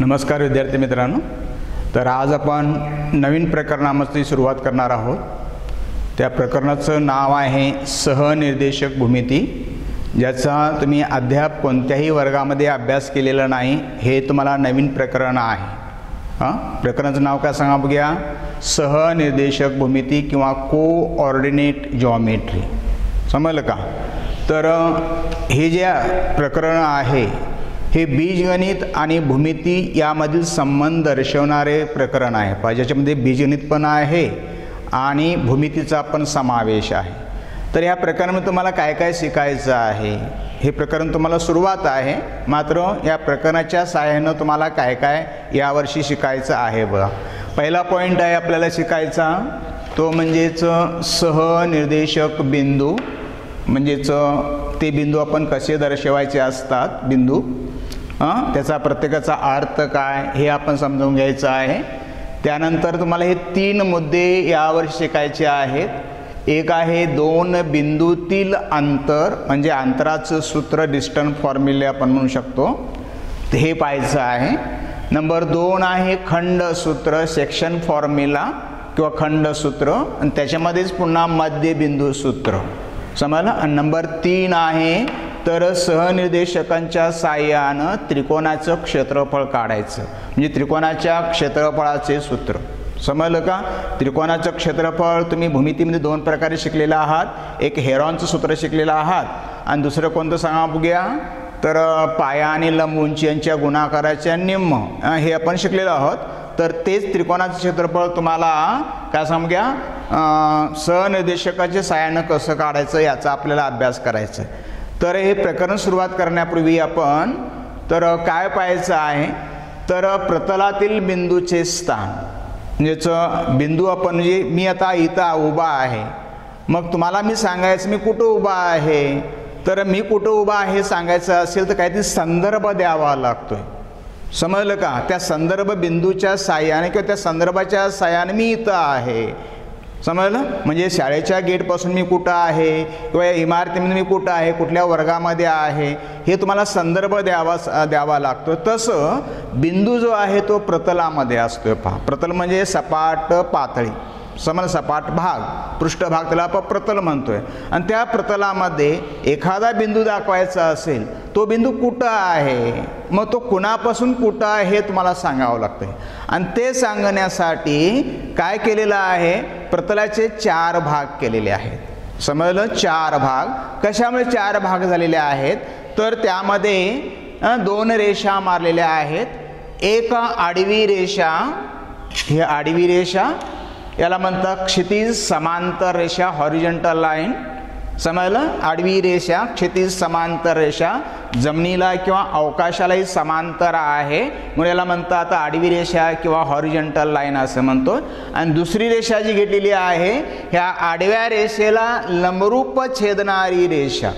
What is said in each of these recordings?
नमस्कार विद्यार्थी मित्रांनो। तर आज आपण नवीन प्रकरणामध्ये सुरुवात करणार आहोत। त्या प्रकरणाचं नाव आहे सहनिर्देशक भूमिती, ज्याचा तुम्ही अद्याप कोणत्याही वर्गामध्ये अभ्यास केलेला नाही। हे तुम्हाला नवीन प्रकरण आहे। प्रकरणाचं नाव काय सांगा बघूया? सहनिर्देशक भूमिती किंवा कोऑर्डिनेट जॉमेट्री। समजलं का? तर हे जे प्रकरण आहे हे बीजगणित आणि भूमिती यामधील संबंध दर्शवणारे प्रकरण आहे। ज्याच्यामध्ये बीजगणित पण आहे आणि भूमितीचा पण समावेश आहे। तर या प्रकरणामध्ये तुम्हाला काय काय शिकायचं आहे, हे प्रकरण तुम्हाला सुरुवात आहे, मात्र या प्रकरणाच्या सहाय्याने तुम्हाला काय काय यावर्षी शिकायचं आहे बघा। पहिला पॉईंट आहे आपल्याला शिकायचा, तो म्हणजेच सहनिर्देशक बिंदू, म्हणजेच ते बिंदू आपण कसे दर्शवायचे असतात बिंदू, त्याचा प्रत्येकाचा अर्थ काय हे आपण समजून घ्यायचं आहे। त्यानंतर तुम्हाला हे तीन मुद्दे यावर शिकायचे आहेत। एक आहे दोन बिंदूतील अंतर, म्हणजे अंतराचं सूत्र, डिस्टन्स फॉर्म्युला आपण म्हणू शकतो, हे पाहायचं आहे। नंबर दोन आहे खंड सूत्र, सेक्शन फॉर्म्युला किंवा खंड सूत्र, आणि त्याच्यामध्येच पुन्हा मध्यबिंदू सूत्र, समजलं। आणि नंबर तीन आहे तर सहनिर्देशकांच्या साहाय्यानं त्रिकोणाचं क्षेत्रफळ काढायचं, म्हणजे त्रिकोणाच्या क्षेत्रफळाचे सूत्र, समजलं का? त्रिकोणाचं क्षेत्रफळ तुम्ही भूमितीमध्ये दोन प्रकारे शिकलेला आहात। एक हेरॉनचं सूत्र शिकलेलं आहात आणि दुसरं कोणतं सांगा बघूया? तर पाया आणि लंब उंची यांच्या गुणाकाराच्या निम्म, हे आपण शिकलेलो आहोत। तर तेच त्रिकोणाचं क्षेत्रफळ तुम्हाला काय सांगू घ्या, सहनिर्देशकाच्या साहाय्यानं कसं काढायचं याचा आपल्याला अभ्यास करायचा। तर हे प्रकरण सुरुवात करण्यापूर्वी आपण तर काय पाहायचं आहे, तर प्रतलातील बिंदूचे स्थान, म्हणजेच बिंदू आपण, म्हणजे मी आता इथं उभा आहे, मग तुम्हाला मी सांगायचं मी कुठं उभा आहे, तर मी कुठं उभा आहे सांगायचं असेल तर काहीतरी संदर्भ द्यावा लागतोय, समजलं का? त्या संदर्भ बिंदूच्या साहाय्याने किंवा त्या संदर्भाच्या साहाय्याने मी इथं आहे, समजलं? म्हणजे शाळेच्या गेटपासून मी कुठं आहे किंवा या इमारतीमध्ये मी कुठं आहे, कुठल्या वर्गामध्ये आहे, हे तुम्हाला संदर्भ द्यावा लागतो। तसं बिंदू जो आहे तो प्रतलामध्ये असतोय। पहा, प्रतल म्हणजे सपाट पातळी, समज सपाट भाग, पृष्ठभाग, त्याला आपण प्रतल म्हणतोय। आणि त्या प्रतलामध्ये एखादा बिंदू दाखवायचा असेल, तो बिंदू कुठं आहे, मग तो कुणापासून कुठं आहे हे तुम्हाला सांगावं लागतंय। आणि ते सांगण्यासाठी काय केलेलं आहे, प्रतलाचे चार भाग केलेले आहेत, समजलं? चार भाग कशामुळे चार भाग झालेले आहेत, तर त्यामध्ये दोन रेषा मारलेल्या आहेत। एक आडवी रेषा, ही आडवी रेषा याला म्हणतात क्षितिज समांतर रेषा, हॉरिझॉन्टल लाईन, समजलं? आडवी रेषा, क्षितिज समांतर रेषा, जमिनीला किंवा अवकाशालाही समांतर आहे म्हणून याला म्हणतात आडवी रेषा किंवा हॉरिझॉन्टल लाईन असं म्हणतो। आणि दुसरी रेषा जी घेतलेली आहे, ह्या आडव्या रेषेला लंबरूप छेदणारी रेषा,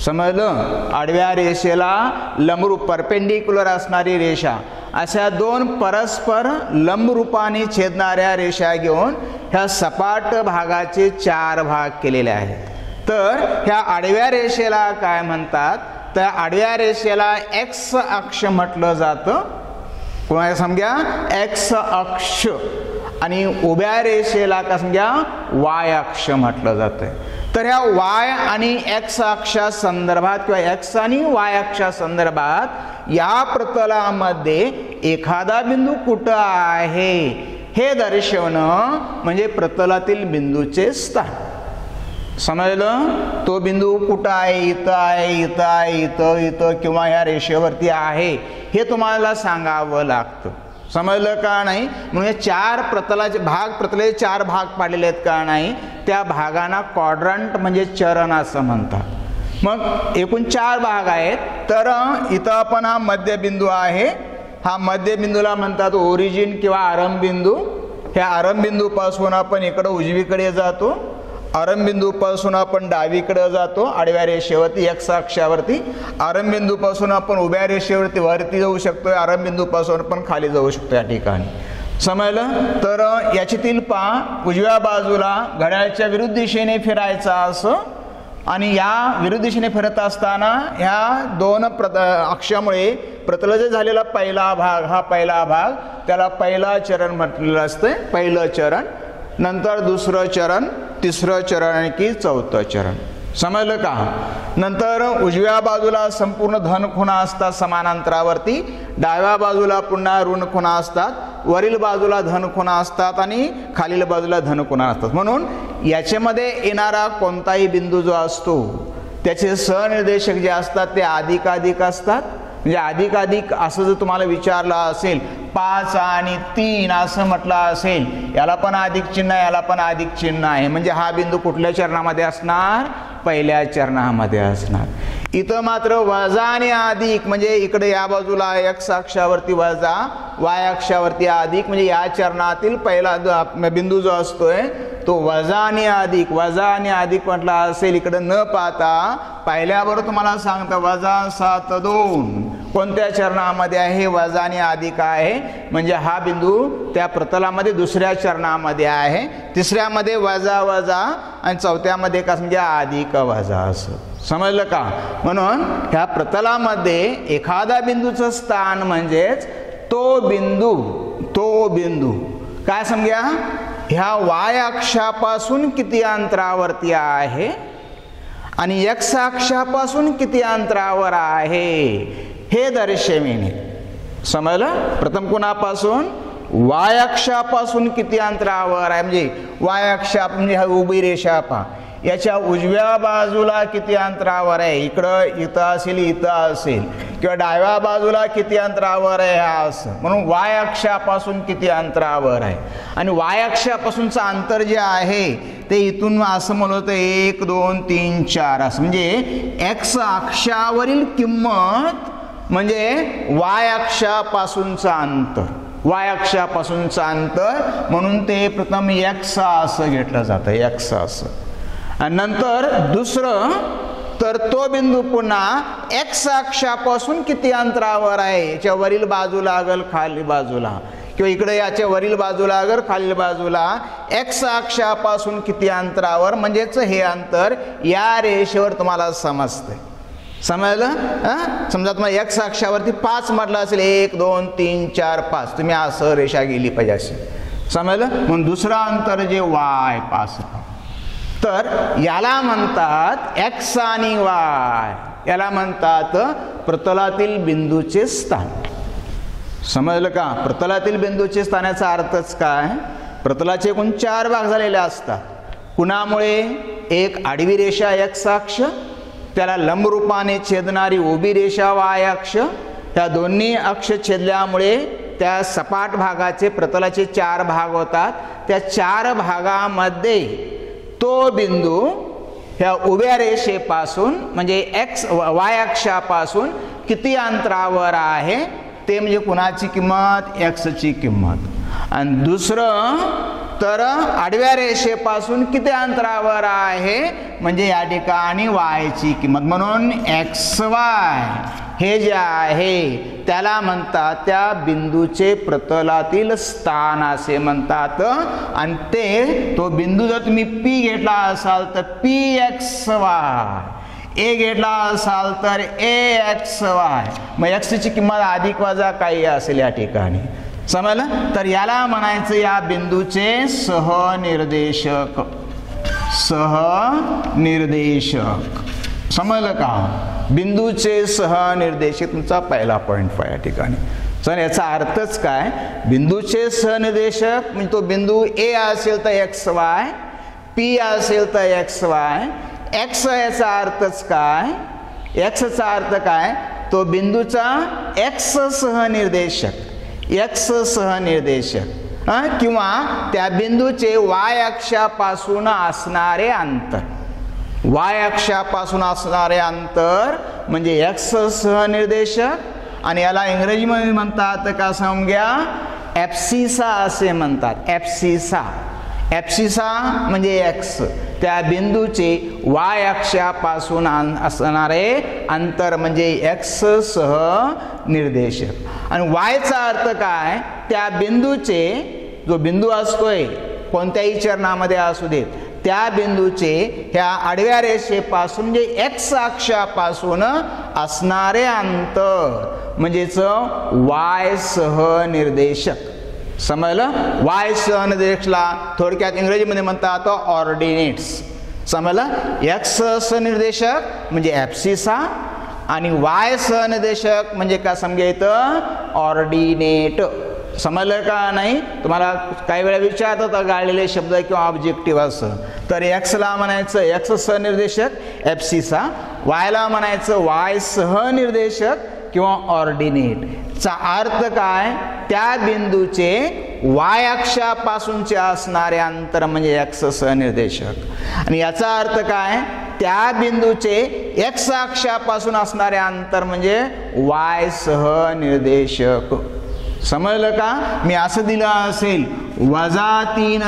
समजलं? आडव्या रेषेला लंबरूप परपेंडिक्युलर असणारी रेषा, अशा दोन परस्पर लंबरूपाने छेदणाऱ्या रेषा घेऊन ह्या सपाट भागाचे चार भाग केलेले आहेत। तर ह्या आडव्या रेषेला काय म्हणतात, तर आडव्या रेषेला एक्स अक्ष म्हटलं जातं, कोणा समजा एक्स अक्ष, आणि उभ्या रेषेला काय समजा वाय अक्ष म्हटलं जातं। तर ह्या वाय आणि एक्स अक्षा संदर्भात किंवा एक्स आणि वाय अक्षा संदर्भात या प्रतलामध्ये एखादा बिंदू कुठं आहे हे दर्शवणं म्हणजे प्रतलातील बिंदूचे स्थान, समजलं? तो बिंदू कुठं आहे, इथं आहे, इथं आहे, इथं, इथं किंवा ह्या रेषेवरती आहे हे तुम्हाला सांगावं लागतं, समजलं का नाही? म्हणून हे चार प्रतलाचे भाग, प्रतलाचे चार भाग पाडलेले आहेत का नाही, त्या भागांना क्वाड्रंट म्हणजे चरण असं म्हणतात। मग एकूण चार भाग आहेत। तर इथं आपण हा मध्यबिंदू आहे, हा मध्यबिंदूला म्हणतात ओरिजिन किंवा आरंभबिंदू। ह्या आरंभबिंदूपासून आपण इकडं उजवीकडे जातो, आरंभबिंदूपासून आपण डावीकडे जातो आडव्या रेषेवरती एक्स अक्षावरती, आरंभबिंदूपासून आपण उभ्या रेषेवरती वरती जाऊ शकतो, आरंभबिंदूपासून आपण खाली जाऊ शकतो या ठिकाणी, समजलं? तर याच्यातील पहा, उजव्या बाजूला घड्याळाच्या विरुद्ध दिशेने फिरायचा असं आणि या विरुद्ध दिशेने फिरत असताना ह्या दोन अक्षामुळे प्रतलाचा झालेला पहिला भाग, हा पहिला भाग त्याला पहिला चरण म्हटलेलं असतं, पहिलं चरण, नंतर दुसरं चरण, तिसरं चरण आणि की चौथं चरण. समजलं का? नंतर उजव्या बाजूला संपूर्ण धन खुणा असतात समानांतरावरती, डाव्या बाजूला पुन्हा ऋण खुणा असतात, वरील बाजूला धन खुणा असतात आणि खालील बाजूला धन खुणा असतात. म्हणून याच्यामध्ये येणारा कोणताही बिंदू जो असतो त्याचे सहनिर्देशक जे असतात ते अधिकाधिक असतात. म्हणजे अधिकाधिक असं जर तुम्हाला विचारलं असेल, 5 आणि 3 असं म्हटलं असेल, याला पण अधिक चिन्ह आहे, याला पण अधिक चिन्ह आहे, म्हणजे हा बिंदू कुठल्या चरणामध्ये असणार? पहिल्या चरणामध्ये असणार. इथं मात्र वजा आणि अधिक, म्हणजे इकडे या बाजूला एक्स अक्षावरती वजा, वाय अक्षावरती अधिक, म्हणजे या चरणातील पहिला बिंदू जो असतोय तो वजा आणि अधिक, वजा आणि अधिक म्हटला असेल इकडे न पाहता पहिल्याबरोबर तुम्हाला सांगतं वजा-7-2 कोणत्या चरणामध्ये आहे? वजा आणि अधिक आहे, म्हणजे हा बिंदू त्या प्रतलामध्ये दुसऱ्या चरणामध्ये आहे, तिसऱ्यामध्ये वजा वजा आणि चौथ्यामध्ये कसं म्हणजे अधिक वजा असं. समजलं का? म्हणून ह्या प्रतलामध्ये एखादा बिंदूचं स्थान म्हणजेच तो बिंदू काय समजा ह्या वाय अक्षापासून किती अंतरावरती आहे आणि एक्स अक्षापासून किती अंतरावर आहे हे दर्शविणे. समजलं? प्रथम कोणापासून? वाय अक्षापासून किती अंतरावर आहे, म्हणजे वाय अक्षा म्हणजे हा उभी रेषा पहा, याच्या उजव्या बाजूला किती अंतरावर आहे, इकडं इथं असेल, इथं असेल, किंवा डाव्या बाजूला किती अंतरावर आहे हा असं. म्हणून वाय अक्षापासून किती अंतरावर आहे आणि वाय अक्षापासूनचं अंतर जे आहे ते इथून असं म्हणलं तर 1 2 3 4 असं, म्हणजे एक्स अक्षावरील किंमत म्हणजे वाय अक्षापासूनचं अंतर, वाय अक्षापासूनचं अंतर, म्हणून ते प्रथम एक्स असं घेतलं जातं, एक्स असं. आणि नंतर दुसरं तर तो बिंदू पुन्हा एक्स अक्षापासून किती अंतरावर आहे, याच्या वरील बाजूला अगल खाली बाजूला, किंवा इकडे याच्या वरील बाजूला अगर खाली बाजूला एक्स अक्षापासून किती अंतरावर, म्हणजेच हे अंतर या रेषेवर तुम्हाला समजते. समजलं? समजा तुम्हाला एक्स अक्षावरती 5 म्हटलं असेल, 1 2 3 4 5, तुम्ही असं रेषा गेली पाहिजे अशी. समजलं? म्हणून दुसरं अंतर जे वाय 5, तर याला म्हणतात एक्स आणि वाय, याला म्हणतात प्रतलातील बिंदूचे स्थान. समजलं का? प्रतलातील बिंदूचे स्थानाचा अर्थच काय? प्रतलाचे एकूण 4 भाग झालेले असतात. कुणामुळे? एक आडवी रेषा एक्स अक्ष, त्याला लंबरूपाने छेदणारी उभी रेषा वाय अक्ष, त्या दोन्ही अक्ष छेदल्यामुळे त्या सपाट भागाचे प्रतलाचे 4 भाग होतात. त्या 4 भागामध्ये तो बिंदू ह्या उभ्या रेषेपासून म्हणजे एक्स वाय अक्षापासून किती अंतरावर आहे ते म्हणजे कुणाची किंमत? एक्सची किंमत. आणि दुसरं तर आडव्या रेषेपासून किती अंतरावर आहे म्हणजे या ठिकाणी वायची किंमत. म्हणून एक्स वाय हे जे आहे त्याला म्हणतात त्या बिंदूचे प्रतलातील स्थान असे म्हणतात. आणि ते तो बिंदू जर तुम्ही पी घेतला असाल तर पी एक्स वाय, ए घेतला असाल तर ए एक्स वाय, मग एक्सची किंमत अधिक वजा काही असेल या ठिकाणी. समजलं? तर याला म्हणायचं या बिंदूचे सहनिर्देशक. सहनिर्देशक. समजलं का? बिंदूचे सहनिर्देशक तुमचा पहिला पॉइंट या ठिकाणी. तर याचा अर्थच काय? बिंदूचे सहनिर्देशक म्हणजे तो बिंदू ए असेल तर एक्स वाय, पी असेल तर एक्स वाय. एक्स याचा अर्थच काय? एक्सचा अर्थ काय? तो बिंदूचा एक्स सहनिर्देशक, एक्स सहनिर्देशक किंवा त्या बिंदूचे वाय अक्षापासून असणारे अंतर. वाय अक्षापासून असणारे अंतर म्हणजे एक्स सहनिर्देशक. आणि याला इंग्रजीमध्ये म्हणतात का समजा एप्सिसा असे म्हणतात. एप्सिसा. एप्सिसा म्हणजे एक्स, त्या बिंदूचे वाय अक्षापासून असणारे अंतर म्हणजे एक्स सह निर्देशक. आणि वायचा अर्थ काय? त्या बिंदूचे जो बिंदू असतोय कोणत्याही चरणामध्ये असू देत त्या बिंदूचे ह्या आडव्या रेषेपासून म्हणजे एक्स अक्षापासून असणारे अंतर म्हणजेच वाय सहनिर्देशक. समजलं? वाय सहनिर्देशकला थोडक्यात इंग्रजीमध्ये म्हणतात ऑर्डिनेट्स. समजलं? एक्स सहनिर्देशक म्हणजे ॲब्सिसा आणि वाय सहनिर्देशक म्हणजे काय समजा इथं ऑर्डिनेट. समजलं का नाही? तुम्हाला काही वेळा विचारतात गाळलेले शब्द किंवा ऑब्जेक्टिव्ह असं, तर एक्सला म्हणायचं एक्स सहनिर्देशक ॲब्सिसा, वायला म्हणायचं वाय सहनिर्देशक किंवा ऑर्डिनेट. चा अर्थ काय? त्या बिंदूचे वाय अक्षापासूनचे असणारे अंतर म्हणजे एक्स सहनिर्देशक आणि याचा अर्थ काय? त्या बिंदूचे एक्स अक्षापासून असणारे अंतर म्हणजे वाय सहनिर्देशक. समजलं का? मी असं दिलं असेल -3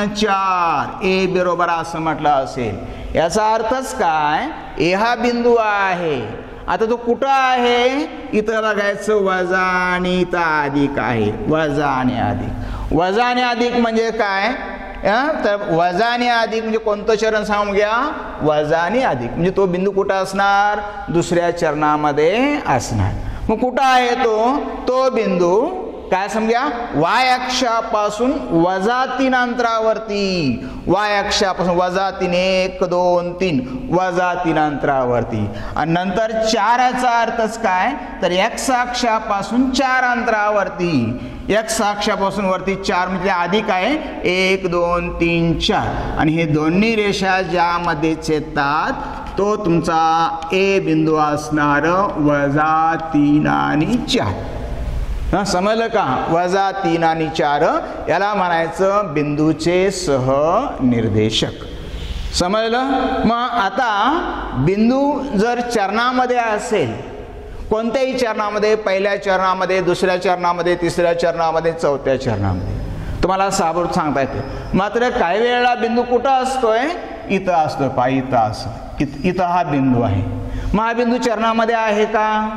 ए बरोबर असं म्हटलं असेल, याचा अर्थच काय? ए हा बिंदू आहे. आता तो कुठं आहे? इथं बघायचं वजा आणि इथं अधिक आहे. वजा आणि अधिक. वजा आणि अधिक म्हणजे काय? तर वजा आणि अधिक म्हणजे कोणतं चरण सांगून घ्या? वजा आणि अधिक म्हणजे तो बिंदू कुठं असणार? दुसऱ्या चरणामध्ये असणार. मग कुठं आहे तो? तो बिंदू काय समजा? वाय अक्षापासून -3 अंतरावरती. वाय अक्षापासून -3 1 2 3 -3 अंतरावरती आणि नंतर 4 अर्थच काय? तर एक्स अक्षापासून 4 अंतरावरती. एक्स अक्षापासून वरती 4 म्हणजे अधिक आहे 1 2 3 4 आणि हे दोन्ही रेषा ज्यामध्ये छेदतात तो तुमचा ए बिंदू असणार -3 आणि 4. समजलं का? -3 आणि 4 याला म्हणायचं बिंदूचे सहनिर्देशक. समजलं? मग आता बिंदू जर चरणामध्ये असेल, कोणत्याही चरणामध्ये, पहिल्या चरणामध्ये, दुसऱ्या चरणामध्ये, तिसऱ्या चरणामध्ये, चौथ्या चरणामध्ये, तुम्हाला साबूत सांगता येते. मात्र काही वेळेला बिंदू कुठं असतोय? इथं असतोय. पहा इथं असं इथं हा बिंदू आहे. मग हा बिंदू चरणामध्ये आहे का?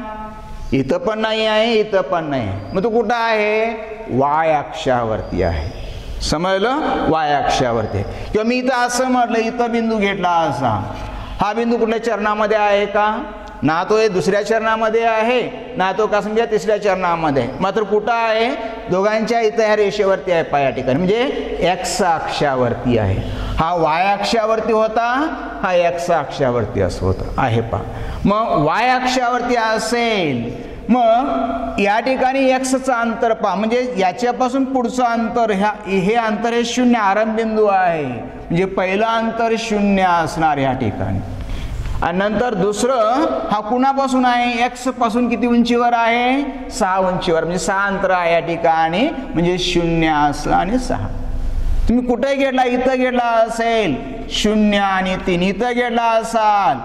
इथं पण नाही आहे, इथं पण नाही. मग तो कुठं आहे? वाय अक्षावरती आहे. समजलं? वाय अक्षावरती. किंवा मी इथं असं म्हटलं, इथं बिंदू घेतला असा, हा बिंदू कुठल्या चरणामध्ये आहे का? ना तो दुसऱ्या चरणामध्ये आहे, ना तो का समजा तिसऱ्या चरणामध्ये. मात्र कुठं आहे? दोघांच्या इथं ह्या रेषेवरती आहे. पा या ठिकाणी म्हणजे एक्स अक्षावरती आहे. हा वाय अक्षावरती होता, हा एक्स अक्षावरती असं होता आहे. पा मग वाय अक्षावरती असेल, मग या ठिकाणी एक्सचं अंतर पहा, म्हणजे याच्यापासून पुढचं अंतर हे अंतर हे 0 आरंभ बिंदू आहे. म्हणजे पहिलं अंतर 0 असणार या ठिकाणी. आणि नंतर दुसरं हा कुणापासून आहे? एक्स पासून किती उंचीवर आहे? 6 उंचीवर. म्हणजे 6 अंतर आहे या ठिकाणी. म्हणजे 0 असं आणि 6. तुम्ही कुठे घेतला? इथं घेतला असेल 0 आणि 3. इथं घेतला असाल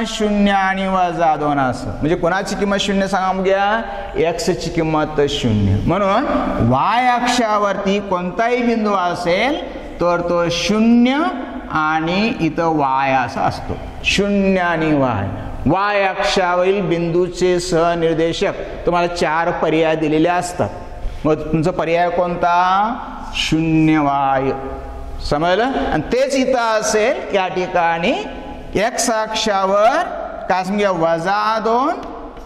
0 आणि -2 असं. म्हणजे कोणाची किंमत 0 सांगा घ्या? एक्सची किंमत 0. म्हणून वाय अक्षावरती कोणताही बिंदू असेल तर तो 0 आणि इथं वाय असा असतो. 0 आणि वाय. वाय अक्षावरील बिंदूचे सहनिर्देशक तुम्हाला 4 पर्याय दिलेले असतात. मग तुमचा पर्याय कोणता? 0 वाय. समजलं? आणि तेच इथं असेल या ठिकाणी एक्स अक्षावर काय समजा -2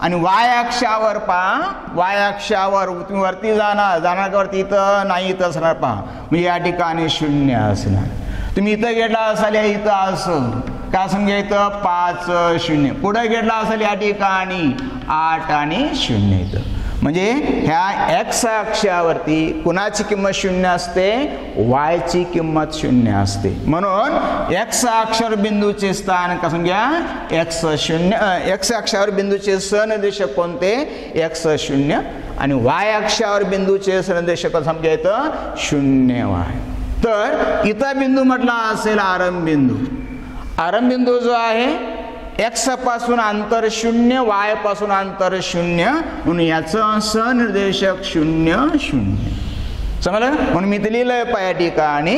आणि वाय अक्षावर पहा, वाय अक्षावर तुम्ही वरती जाणार का वरती? इथं नाही, इथं असणार पहा. म्हणजे या ठिकाणी 0 असणार. तुम्ही इथं घेतला असाल, इथं असं काय समजा इथं 5 0. पुढे घेतला असेल या ठिकाणी 8 आणि 0 इथं. म्हणजे ह्या एक्स अक्षावरती कुणाची किंमत 0 असते? वायची किंमत 0 असते. म्हणून एक्स अक्षावर बिंदूचे स्थान कसं घ्या? एक्स अक्षावर बिंदूचे सहनिर्देशक कोणते? x0 आणि वाय अक्षावर बिंदूचे सहनिर्देशक समजा येतं 0 वाय. तर इथं बिंदू म्हटला असेल आरंभ बिंदू. आरंभ बिंदू जो आहे एक्स पासून अंतर 0, वाय पासून अंतर 0, म्हणून याचं सहनिर्देशक 0 0. समजलं? म्हणून मी ते लिहिलंय या ठिकाणी.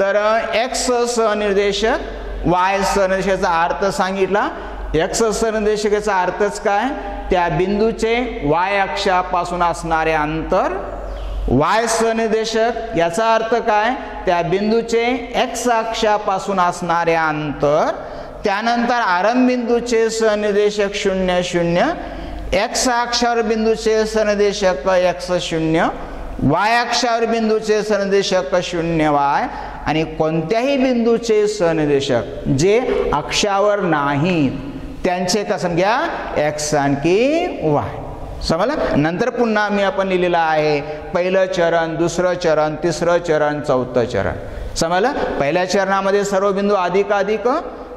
तर एक्स सहनिर्देशक, वाय सहनिर्देशाचा अर्थ सांगितला. एक्स सहनिर्देशकाचा अर्थच काय? त्या बिंदूचे वाय अक्षापासून असणारे अंतर वाय सहनिर्देशक याचा अर्थ काय, त्या बिंदूचे एक्स अक्षापासून असणारे अंतर, त्यानंतर आरंभ बिंदूचे सहनिर्देशक 0 0, एक्स अक्षावर बिंदूचे सहनिर्देशक x 0, वाय अक्षावर बिंदूचे सहनिर्देशक 0 y आणि कोणत्याही बिंदूचे सहनिर्देशक जे अक्षावर नाहीत त्यांचे कसं घ्या x आणखी y. समजलं. नंतर पुन्हा मी आपण लिहिलेलं आहे पहिलं चरण, दुसरं चरण, तिसरं चरण, चौथं चरण. समजलं. पहिल्या चरणामध्ये सर्व बिंदू अधिक अधिक,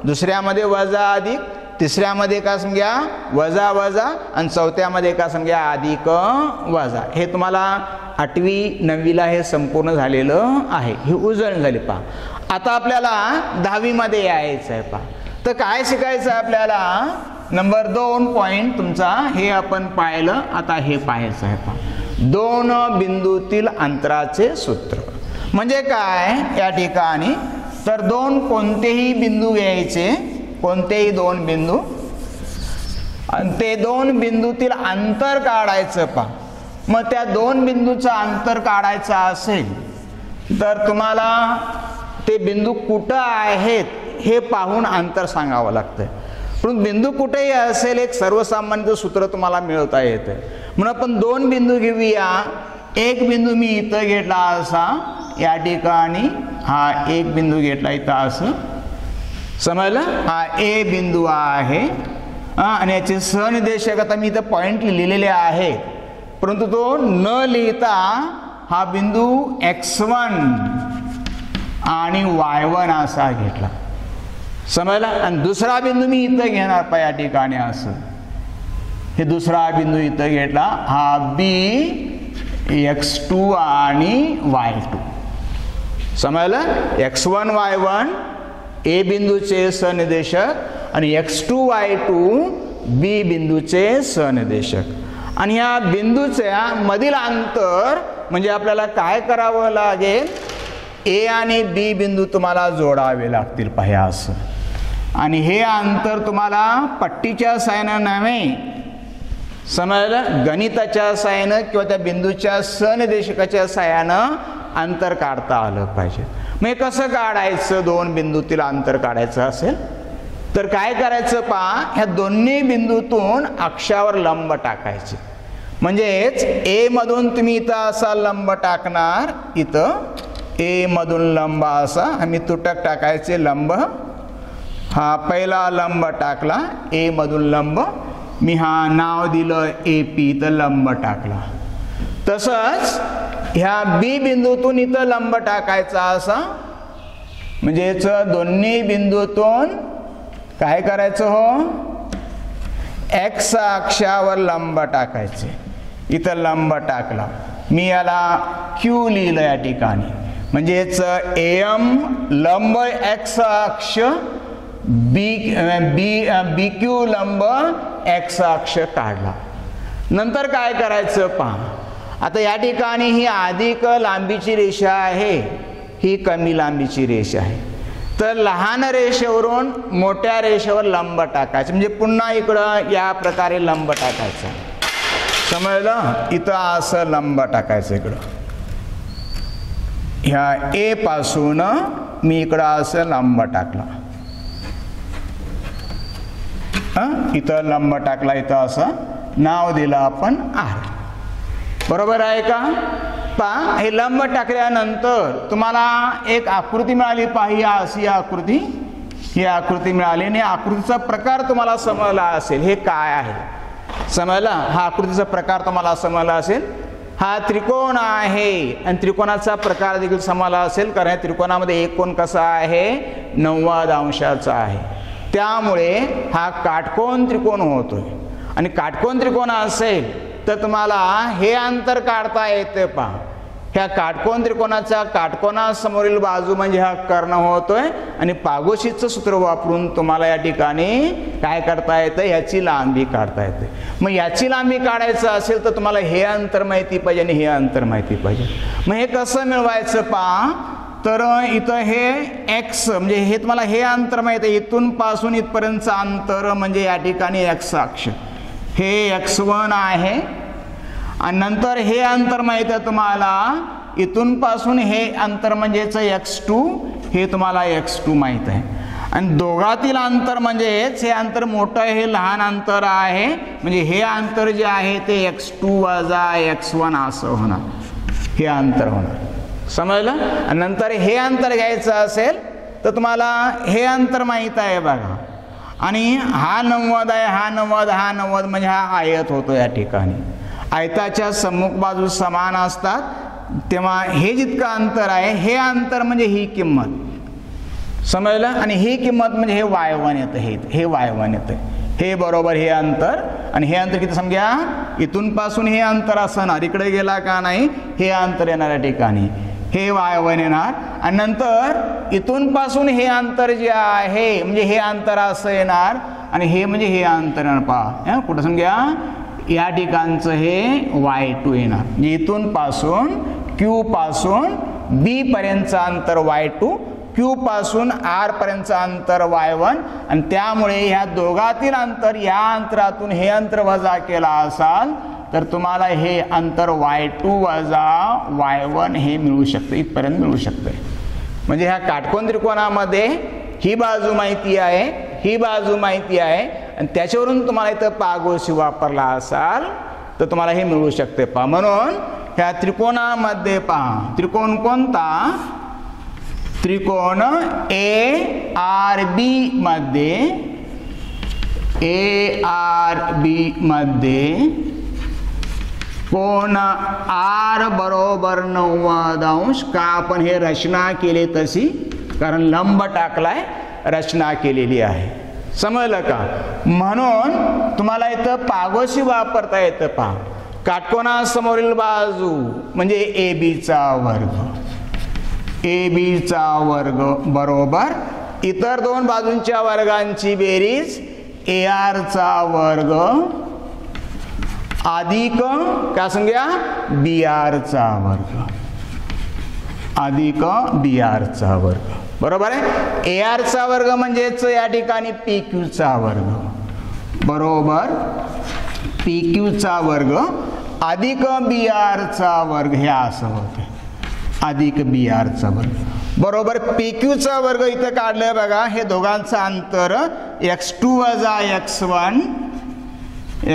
दुसऱ्यामध्ये वजा अधिक, तिसऱ्यामध्ये का समजा वजा वजा आणि चौथ्यामध्ये का समजा अधिक वजा. हे तुम्हाला 8वी 9वीला हे संपूर्ण झालेलं आहे. ही उजळण झाली. पहा आता आपल्याला 10वी मध्ये यायचं आहे. पहा तर काय शिकायचं आहे आपल्याला. नंबर 2 पॉइंट तुमचा हे आपण पाहिलं. आता हे पाहायचं आहे. पहा दोन बिंदूतील अंतराचे सूत्र म्हणजे काय या ठिकाणी. तर दोन कोणतेही बिंदू घ्यायचे, कोणतेही दोन बिंदू आणि ते दोन बिंदूतील अंतर काढायचं. पहा मग त्या दोन बिंदूचं अंतर काढायचं असेल तर तुम्हाला ते बिंदू कुठं आहेत हे पाहून अंतर सांगावं लागतं. पण बिंदू कुठेही असेल एक सर्वसामान्य सूत्र तुम्हाला मिळवता येतं. म्हणून आपण दोन बिंदू घेऊया. एक बिंदू मी इथं घेतला असा, या ठिकाणी हा एक बिंदू घेतला इथं असं. समजलं. हा ए बिंदू आहे आणि याचे सहनिर्देशक आता मी इथं पॉइंट लिहिलेले आहे, परंतु तो न लिहिता हा बिंदू x1 आणि y1 असा घेतला. समजला. आणि दुसरा बिंदू मी इथं घेणार पा या ठिकाणी असं. हे दुसरा बिंदू इथं घेतला. हा b x2 आणि y2. समजलं. x1 y1 ए बिंदूचे सहनिर्देशक आणि x2 y2 बी बिंदूचे सहनिर्देशक. आणि या बिंदूच्या मधील अंतर म्हणजे आपल्याला काय करावं लागेल, ए आणि बी बिंदू तुम्हाला जोडावे लागतील. पाह्या असं. आणि हे अंतर तुम्हाला पट्टीच्या साहाय्याने नव्हे, समजलं, गणिताच्या साहाय्याने किंवा त्या बिंदूच्या सहनिर्देशकाच्या साहाय्यानं अंतर काढता आलं पाहिजे. मग कसं काढायचं. दोन बिंदूतील अंतर काढायचं असेल तर काय करायचं. पहा ह्या दोन्ही बिंदूतून अक्षावर लंब टाकायचे. म्हणजेच ए मधून तुम्ही इथं असा लंब टाकणार, इथं ए मधून लंब असा आम्ही तुटक टाकायचे लंब. हा पहिला लंब टाकला ए मधून लंब, मी हा नाव दिलं ए पी, तर लंब टाकला. तसंच ह्या बी बिंदूतून इथं लंब टाकायचा असा. म्हणजेच दोन्ही बिंदूतून काय करायचं हो, एक्स अक्षावर लंब टाकायचे. इथं लंब टाकला, मी याला क्यू लिहिलं या ठिकाणी. म्हणजेच एम लंब एक्स अक्ष, बी क्यू लंब एक्स अक्ष काढला. नंतर काय करायचं पहा. आता या ठिकाणी ही अधिक लांबीची रेषा आहे, ही कमी लांबीची रेषा आहे. तर लहान रेषेवरून मोठ्या रेषेवर लंब टाकायचं. म्हणजे पुन्हा इकडं या प्रकारे लंब टाकायचा. समजलं. इथं असं लंब टाकायचं. इकडं ह्या ए पासून मी इकडं असं लंब टाकला. इथं लंब टाकला. इथं असं नाव दिलं आपण आर. बरोबर आहे का. पहा हे लंब टाकल्यानंतर तुम्हाला एक आकृती मिळाली. पाही अशी आकृती, ही आकृती मिळाली आणि आकृतीचा प्रकार तुम्हाला समजला असेल. हे काय आहे समजला. हा आकृतीचा प्रकार तुम्हाला समजला असेल. हा त्रिकोण आहे आणि त्रिकोणाचा प्रकार देखील समजला असेल, कारण त्रिकोणामध्ये एक कोण कसा आहे, 90 अंशाचा आहे. त्यामुळे हा काटकोन त्रिकोण होतोय. आणि काटकोन त्रिकोण असेल तर तुम्हाला हे अंतर काढता येते. पहा ह्या काटकोन त्रिकोणाच्या काटकोनासमोरील बाजू म्हणजे हा कर्ण होतोय आणि पागोशीचं सूत्र वापरून तुम्हाला या ठिकाणी काय करता येतं, याची लांबी काढता येते. मग याची लांबी काढायचं असेल तर तुम्हाला हे अंतर माहिती पाहिजे आणि हे अंतर माहिती पाहिजे. मग हे कसं मिळवायचं पहा. तर इथं हे एक्स म्हणजे हे तुम्हाला हे अंतर माहिती आहे. इथून पासून इथपर्यंतचं अंतर म्हणजे या ठिकाणी एक्स अक्ष हे x1 आहे आणि नंतर हे अंतर माहित आहे तुम्हाला, इथून पासून हे अंतर म्हणजेच x2, हे तुम्हाला x2 माहित आहे. आणि दोघातील अंतर म्हणजेच हे अंतर मोठं आहे, हे लहान अंतर आहे, म्हणजे हे अंतर जे आहे ते x2 वजा x1 असं होणार, हे अंतर होणार. समजलं. आणि नंतर हे अंतर घ्यायचं असेल तर तुम्हाला हे अंतर माहीत आहे बघा, आणि हा 90 आहे, हा 90, हा 90, म्हणजे हा आयत होतो. या ठिकाणी आयताच्या सम्मुख बाजू समान असतात, तेव्हा हे जितकं अंतर आहे हे अंतर म्हणजे ही किंमत. समजलं. आणि ही किंमत म्हणजे हे y1 येतं, हे y1 येतं, हे बरोबर हे अंतर. आणि हे अंतर किती समजा, इथून पासून हे अंतर असणार, इकडे गेला का नाही, हे अंतर येणार या ठिकाणी, हे y1 येणार. आणि नंतर इथून पासून हे अंतर जे आहे म्हणजे हे अंतर असं येणार, आणि हे म्हणजे हे अंतर येणार. पहा कुठं समजा, या ठिकाणचं हे y2 येणार, म्हणजे इथून पासून Q पासून B पर्यंतचं अंतर y2, Q पासून R पर्यंतचं अंतर y1. आणि त्यामुळे ह्या दोघातील अंतर, या अंतरातून हे अंतर वजा केला असाल तर तुम्हाला हे अंतर y2 वजा y1 हे मिळू शकतं, इथपर्यंत मिळू शकतं. म्हणजे ह्या काटकोन त्रिकोणामध्ये ही बाजू माहिती आहे, ही बाजू माहिती आहे, आणि त्याच्यावरून तुम्हाला इथं पागोशी वापरला असाल तर तुम्हाला हे मिळू शकते. पहा, म्हणून ह्या त्रिकोणामध्ये पहा, त्रिकोण कोणता, त्रिकोण ARB मध्ये कोण R बरोबर 90 अंश. का आपण हे रचना केली तशी, कारण लंब टाकलाय, रचना केलेली आहे. समजलं का. म्हणून तुम्हाला इथं पागोशी वापरता येतं. पहा, काटकोनासमोरील बाजू म्हणजे AB चा वर्ग बरोबर इतर दोन बाजूंच्या वर्गांची बेरीज AR चा वर्ग अधिक काय सांगूया, BR चा वर्ग, अधिक BR चा वर्ग. बरोबर आहे. AR चा वर्ग म्हणजेच या ठिकाणी PQ चा वर्ग बरोबर PQ चा वर्ग अधिक BR चा वर्ग, हे असं होते, अधिक BR चा वर्ग बरोबर PQ चा वर्ग. इथं काढलंय बघा, हे दोघांचं अंतर x2 वजा x1,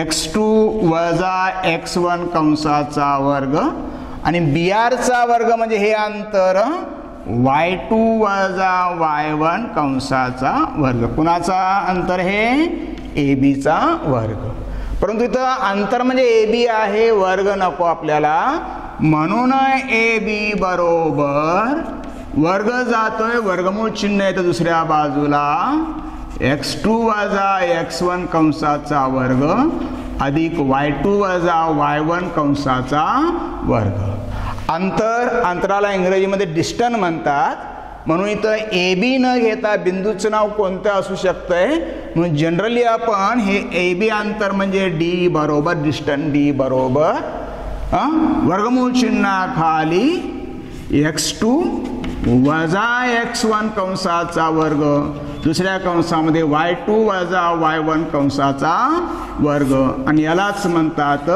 x2 वजा x1 कंसाचा वर्ग, आणि BR चा वर्ग म्हणजे हे अंतर y2 वजा y1 कंसाचा वर्ग. कुणाचा अंतर, हे AB चा वर्ग. परंतु इथं अंतर म्हणजे AB आहे, वर्ग नको आपल्याला, म्हणून AB बरोबर वर्ग जातोय, वर्गमूळ चिन्ह येतं दुसऱ्या बाजूला, x2 वजा x1 कंसाचा वर्ग अधिक y2 वजा y1 कंसाचा वर्ग. अंतराला इंग्रजीमध्ये डिस्टन्स म्हणतात. म्हणून इथं AB न घेता बिंदूचं नाव कोणतं असू शकतंय, म्हणून जनरली आपण हे AB अंतर म्हणजे D बरोबर, डिस्टन्स D बरोबर वर्गमूळ चिन्हाखाली x2 वजा x1 कंसाचा वर्ग, दुसऱ्या कंसामध्ये y2 वजा y1 कंसाचा वर्ग. आणि यालाच म्हणतात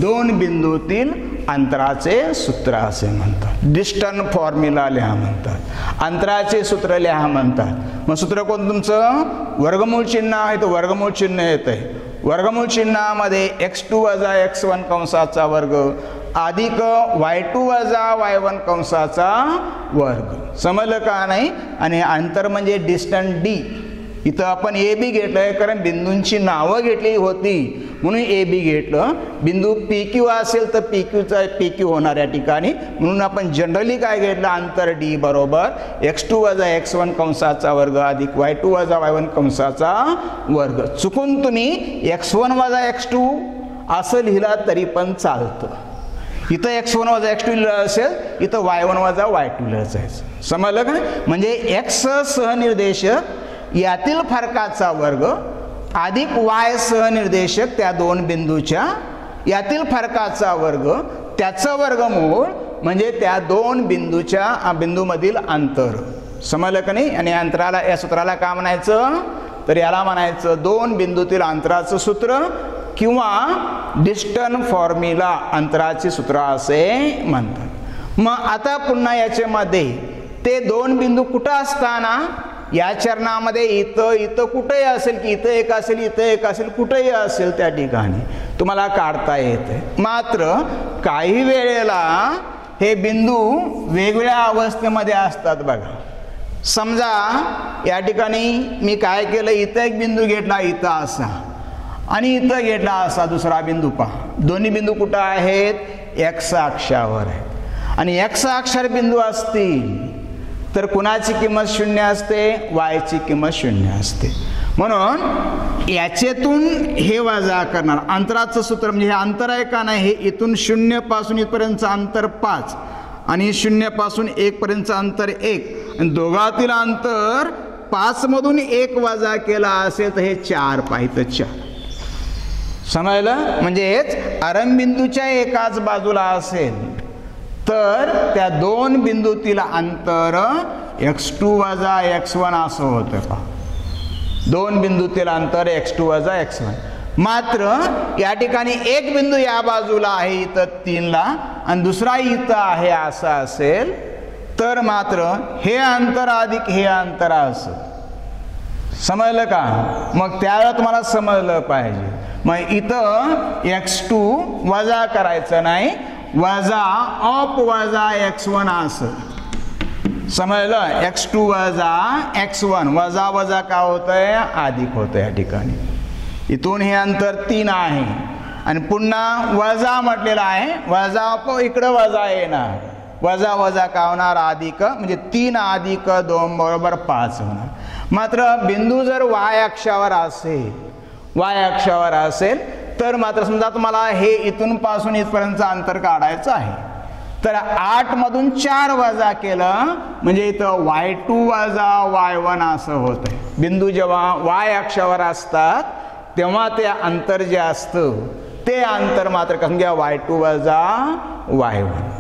दोन बिंदूतील अंतराचे सूत्र असे म्हणतात. डिस्टन्स फॉर्म्युला लिहा म्हणतात, अंतराचे सूत्र लिहा म्हणतात. मग सूत्र कोण तुमचं, वर्गमूळ चिन्ह आहे तर वर्गमूळ चिन्ह येतंय. वर्गमूळ चिन्हामध्ये x2 वजा x1 कंसाचा वर्ग अधिक y2 वजा y1 कंसाचा वर्ग. समजलं का नाही. आणि अंतर म्हणजे डिस्टन्स D. इथं आपण AB घेतलंय कारण बिंदूंची नावं घेतली होती म्हणून AB घेतलं. बिंदू PQ असेल तर PQ होणार या ठिकाणी, म्हणून आपण जनरली काय घेतलं, अंतर D बरोबर x2 वजा x1 कंसाचा वर्ग अधिक y2 वजा y1 कंसाचा वर्ग. चुकून तुम्ही x1 वजा x2 असं लिहिला तरी पण चालतं. इथं x1 वजा x2 लिहिलं असेल, इथं y1 वजा y2 लिहायचं. समजलं का. म्हणजे x सहनिर्देशक यातील फरकाचा वर्ग अधिक y सहनिर्देशक त्या दोन बिंदूच्या यातील फरकाचा वर्ग, त्याचं वर्गमूळ म्हणजे त्या दोन बिंदूमधील अंतर. समजलं का नाही. आणि अंतराला, या सूत्राला काय म्हणायचं, तर याला म्हणायचं दोन बिंदूतील अंतराचं सूत्र. किंवा डिस्टन्स फॉर्म्युला, अंतराचे सूत्र असे म्हणतात. मग आता पुन्हा याच्यामध्ये ते दोन बिंदू कुठं असताना या चरणामध्ये इथं कुठेही असेल की इथं एक असेल, इथं एक असेल, कुठेही असेल त्या ठिकाणी तुम्हाला काढता येते. मात्र काही वेळेला हे बिंदू वेगवेगळ्या अवस्थेमध्ये असतात. बघा, समजा या ठिकाणी मी काय केलं, इथं एक बिंदू घेतला, इथं असा, आणि इथं घेतला असा दुसरा बिंदू. पहा, दोन्ही बिंदू कुठं आहेत, एक्स अक्षावर आहेत. आणि एक्स अक्षर बिंदू असतील तर कुणाची किंमत 0 असते, वायची किंमत 0 असते. म्हणून याच्यातून हे वजा करणार. अंतराचं सूत्र म्हणजे हे अंतर आहे का नाही, हे इथून 0 पासून इथपर्यंतचं अंतर 5 आणि 0 पासून 1 पर्यंतचं अंतर 1, आणि दोघातील अंतर 5 मधून 1 वजा केला असेल तर हे 4 पाहिजे. 4 समजलं. म्हणजेच आरंभबिंदूच्या एकाच बाजूला असेल तर त्या दोन बिंदूतील अंतर x2 वजा x1 असं होतं. पहा, दोन बिंदूतील अंतर x2 वजा x1. मात्र या ठिकाणी एक बिंदू या बाजूला आहे इथं 3 ला आणि दुसरा इथं आहे असं असेल तर मात्र हे अंतर अधिक हे अंतर असं. समजलं का. मग त्यावेळेला तुम्हाला समजलं पाहिजे. मग इथं x2 वजा करायचं नाही, वजा ऑफ वजा x1 असं. समजलं. x2 वजा x1, वजा वजा का होतंय, अधिक होतं. या ठिकाणी इथून हे अंतर 3 आहे आणि पुन्हा वजा म्हटलेलं आहे, वजा इकडं वजा येणार, वजा वजा का होणार, अधिक. म्हणजे 3 अधिक 2 बरोबर 5 होणार. मात्र बिंदू जर y अक्षावर असेल तर मात्र समजा तुम्हाला हे इथून पासून इथपर्यंतचं अंतर काढायचं आहे तर 8 मधून 4 वजा केलं म्हणजे इथं y2 वजा y1 असं होतंय. बिंदू जेव्हा y अक्षावर असतात तेव्हा ते अंतर जे असतं ते अंतर मात्र कसं घ्या, y2 वजा y1.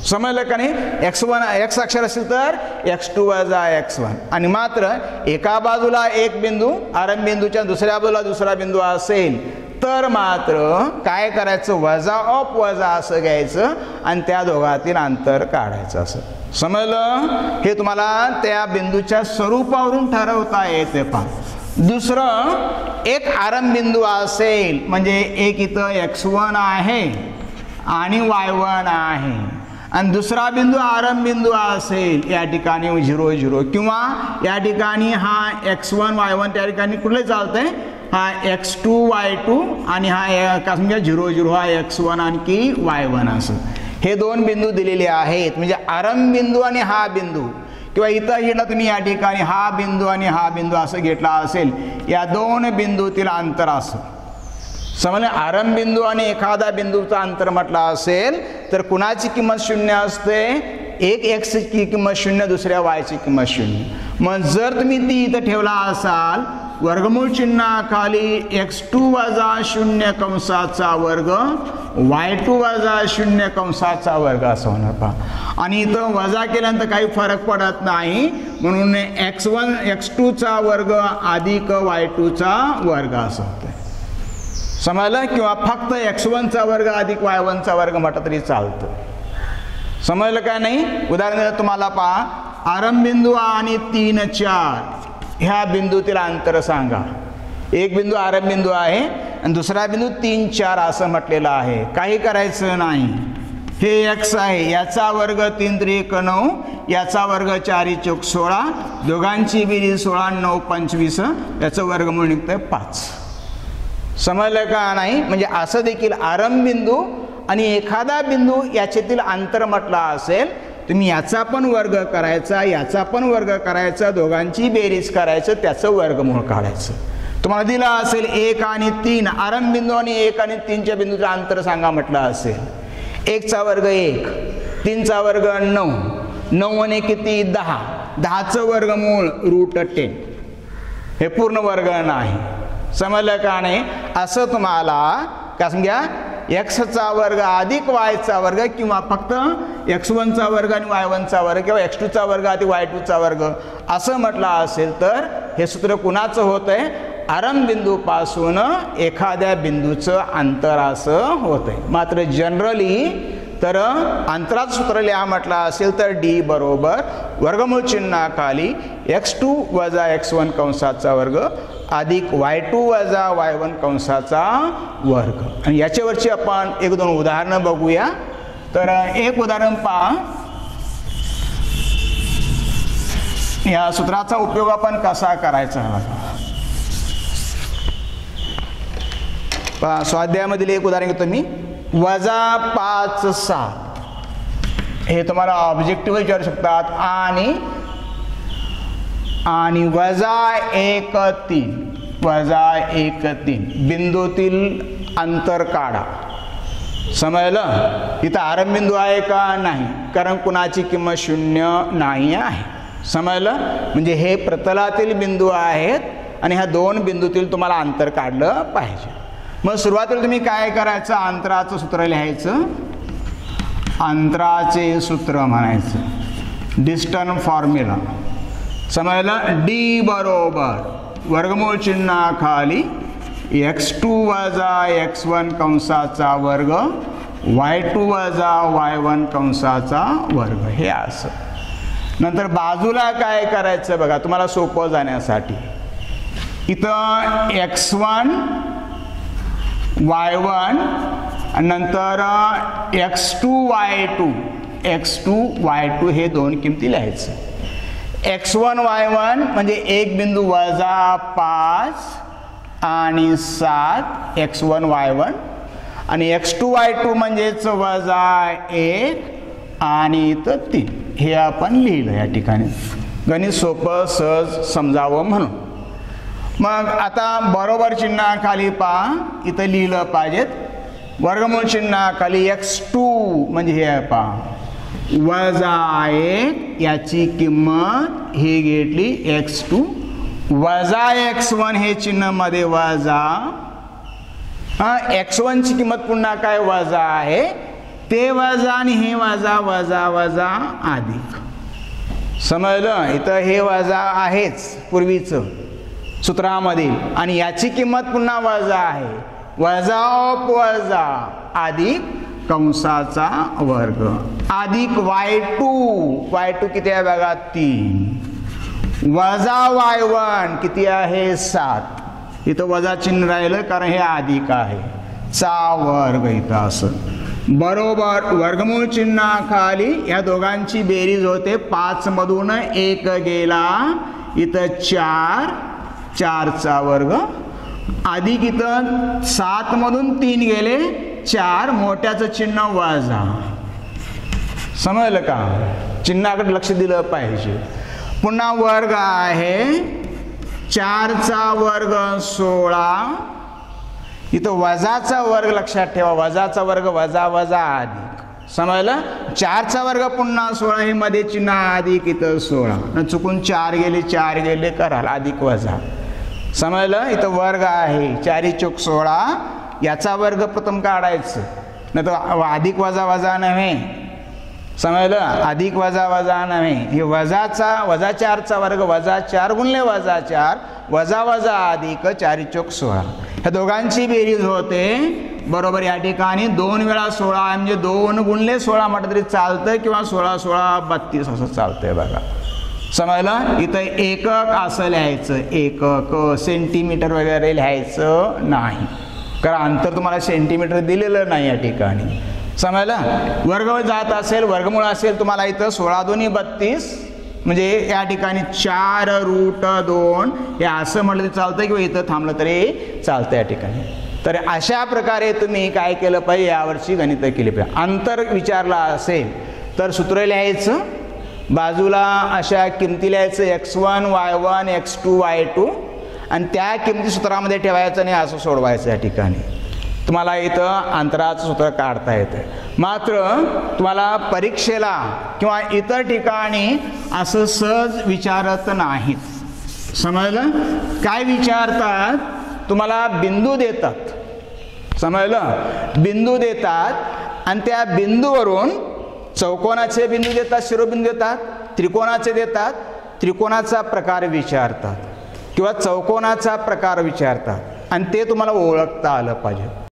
समजलं का नाही. x अक्षर असेल तर x2 वजा x1. आणि मात्र एका बाजूला एक बिंदू, आरंभ बिंदूच्या दुसऱ्या बाजूला दुसरा बिंदू असेल तर मात्र काय करायचं, वजा ऑफ वजा असं घ्यायचं आणि त्या दोघातील अंतर काढायचं असं. समजलं. हे तुम्हाला त्या बिंदूच्या स्वरूपावरून ठरवता येते. पहा, दुसरं एक आरंभ बिंदू असेल म्हणजे एक इथं x1 आहे आणि y1 आहे आणि दुसरा बिंदू आरंभ बिंदू असेल या ठिकाणी 0 0 किंवा या ठिकाणी हा x1 y1 त्या ठिकाणी कुठले चालतंय, हा x2 y2 आणि हा का समजा 0 0 हा x1 आणखी y1 असं. हे दोन बिंदू दिलेले आहेत. म्हणजे आरंभ बिंदू आणि हा बिंदू किंवा इथं घेतला तुम्ही या ठिकाणी हा बिंदू आणि हा बिंदू असं घेतला असेल, या दोन बिंदूतील अंतर असं. समजलं. आरंभ बिंदू आणि एखादा बिंदूचं अंतर म्हटलं असेल तर कुणाची किंमत 0 असते, एक x ची किंमत 0, दुसऱ्या y ची किंमत 0. मग जर तुम्ही ती इथं ठेवला असाल वर्गमूळ चिन्हाखाली x2 वजा 0 कंसाचा वर्ग y2 वजा 0 कंसाचा वर्ग असं होणार. पहा, आणि इथं वजा केल्यानंतर काही फरक पडत नाही म्हणून x2 चा वर्ग अधिक y2 चा वर्ग असं होतं. समजलं. किंवा फक्त x1 चा वर्ग अधिक y1 चा वर्ग म्हटलं तरी चालतं. समजलं का नाही. उदाहरण तुम्हाला पहा, आरंभ बिंदू आणि 3 4 ह्या बिंदूतील अंतर सांगा. एक बिंदू आरंभ बिंदू आहे आणि दुसरा बिंदू 3 4 असं म्हटलेलं आहे. काही करायचं नाही. हे x आहे, याचा वर्ग 3 त्रिक 9, याचा वर्ग 4 चौक 16, दोघांची बेरीज 16 9 25, याचं वर्गमूळ निघतंय 5. समजलं का नाही. म्हणजे असं देखील आरंभ बिंदू आणि एखादा बिंदू याच्यातील अंतर म्हटलं असेल, तुम्ही याचा पण वर्ग करायचा, याचा पण वर्ग करायचा, दोघांची बेरीज करायचं, त्याचं वर्गमूळ काढायचं. तुम्हाला दिलं असेल 1 आणि 3 आरंभ बिंदू आणि 1 आणि 3च्या बिंदूचं अंतर सांगा म्हटलं असेल, 1 चा वर्ग 1, 3 चा वर्ग 9, 9 आणि किती 10, 10चं वर्गमूळ √10. हे पूर्ण वर्ग नाही. समजलं का नाही. असं तुम्हाला का समजा x चा वर्ग अधिक y चा वर्ग किंवा फक्त x1 चा वर्ग आणि y1 चा वर्ग किंवा x2 चा वर्ग अधिक y2 चा वर्ग असं म्हटलं असेल तर हे सूत्र कुणाचं होतंय, आरंभबिंदूपासून एखाद्या बिंदूचं अंतर असं होतंय. मात्र जनरली तर अंतराचं सूत्र लिहा म्हटलं असेल तर डी बरोबर वर्गमूळ चिन्हाखाली x2 वजा x1 कंसाचा वर्ग अधिक y2 वजा y1 कंसाचा वर्ग. आणि याच्यावरची आपण एक दोन उदाहरणं बघूया. तर एक उदाहरण पहा. या सूत्राचा उपयोग आपण कसा करायचा पहा. स्वाध्यायामधील एक उदाहरण घेतो मी. वजा 5 7 हे तुम्हाला ऑब्जेक्टिव्ह विचारू शकतात. आणि वजा 1 3 वजा 1 3 बिंदूतील अंतर काढा. समजलं. इथं आरंभबिंदू आहे का नाही, कारण कुणाची किंमत 0 नाही आहे. समजलं. म्हणजे हे प्रतलातील बिंदू आहेत आणि ह्या दोन बिंदूतील तुम्हाला अंतर काढलं पाहिजे. मग सुरुवातीला तुम्ही काय करायचं, अंतराचं सूत्र लिहायचं. अंतराचे सूत्र म्हणायचं डिस्टन्स फॉर्म्युला. समजलं. डी बरोबर वर्गमूळ चिन्हाखाली x2 वजा x1 कंसाचा वर्ग y2 वजा y1 कंसाचा वर्ग हे असं. नंतर बाजूला काय करायचं बघा तुम्हाला सोपं जाण्यासाठी. इथं x1 y1 नंतर x2 y2 हे दोन किमती लिहायचं. x1 y1 म्हणजे एक बिंदू वजा 5 आणि 7 x1 y1 आणि x2 y2 म्हणजेच वजा 1 आणि इथं 3 हे आपण लिहिलं या ठिकाणी. गणित सोपं सहज समजावं म्हणून. मग आता बरोबर चिन्हाखाली पहा इथं लिहिलं पाहिजेत. वर्गमूळ चिन्हाखाली x2 म्हणजे हे पहा वजा 1 याची किंमत ही घेतली x2 वजा x1 हे चिन्ह मध्ये वजा x1 ची किंमत पुन्हा काय वजा आहे ते वजा आणि हे वजा वजा वजा अधिक. समजलं. इथं हे वजा आहेच पूर्वीचं सूत्रामधील आणि याची किंमत पुन्हा वजा आहे. वजा ऑफ वजा अधिक कंसाचा वर्ग अधिक y2 किती आहे बघा 3 वजा y1 किती आहे 7. इथं वजा चिन्ह राहिलं कारण हे अधिक आहे चा वर्ग इथं असं. बरोबर वर्गमूळ चिन्हाखाली या दोघांची बेरीज होते. 5 मधून 1 गेला इथं 4 चा वर्ग अधिक इथं 7 मधून 3 गेले 4 मोठ्याचं चिन्ह वजा. समजलं का. चिन्हाकडे लक्ष दिलं पाहिजे. पुन्हा वर्ग आहे 4 चा वर्ग 16 इथं वजाचा वर्ग लक्षात ठेवा. वजाचा वर्ग वजा वजा अधिक. समजलं. 4 चा वर्ग पुन्हा 16 हे मध्ये चिन्ह अधिक इथं 16 चुकून 4 गेले कराल अधिक वजा. समजलं. इथं वर्ग आहे 4 चौक 16 याचा वर्ग प्रथम काढायचं नाही तर अधिक वजा वजा नव्हे. समजलं. अधिक वजा वजा नव्हे. हे वजा 4 चा वर्ग वजा 4 गुणले वजा 4 वजा वजा अधिक 4 चौक 16 ह्या दोघांची बेरीज होते. बरोबर या ठिकाणी 2 वेळा 16 म्हणजे 2 गुणले 16 म्हटलं तरी चालतं किंवा 16 16 32 असं चालतंय बघा. समजलं. इथं एकक असं लिहायचं. एकक सेंटीमीटर वगैरे लिहायचं नाही कारण अंतर तुम्हाला सेंटीमीटर दिलेलं नाही या ठिकाणी. समजलं. वर्ग जात असेल वर्गमूळ असेल तुम्हाला इथं 16 2 32 म्हणजे या ठिकाणी 4√2 हे असं म्हटलं तरी चालतं किंवा इथं थांबलं तरी चालतं या ठिकाणी. तर अशा प्रकारे तुम्ही काय केलं पाहिजे यावरची गणितं केली पाहिजे. अंतर विचारला असेल तर सूत्र लिहायचं. बाजूला अशा किमती लिहायचं x1 y1 x2 y2 आणि त्या किमती सूत्रामध्ये ठेवायचं आणि असं सोडवायचं. या ठिकाणी तुम्हाला इथं अंतराचं सूत्र काढता येतं. मात्र तुम्हाला परीक्षेला किंवा इतर ठिकाणी असं सहज विचारत नाहीत. समजलं. काय विचारतात तुम्हाला बिंदू देतात. समजलं. बिंदू देतात आणि त्या बिंदूवरून चौकोनाचे बिंदू देतात शिरोबिंदू देतात त्रिकोणाचे देतात त्रिकोणाचा प्रकार विचारतात किंवा चौकोनाचा प्रकार विचारतात आणि ते तुम्हाला ओळखता आलं पाहिजे.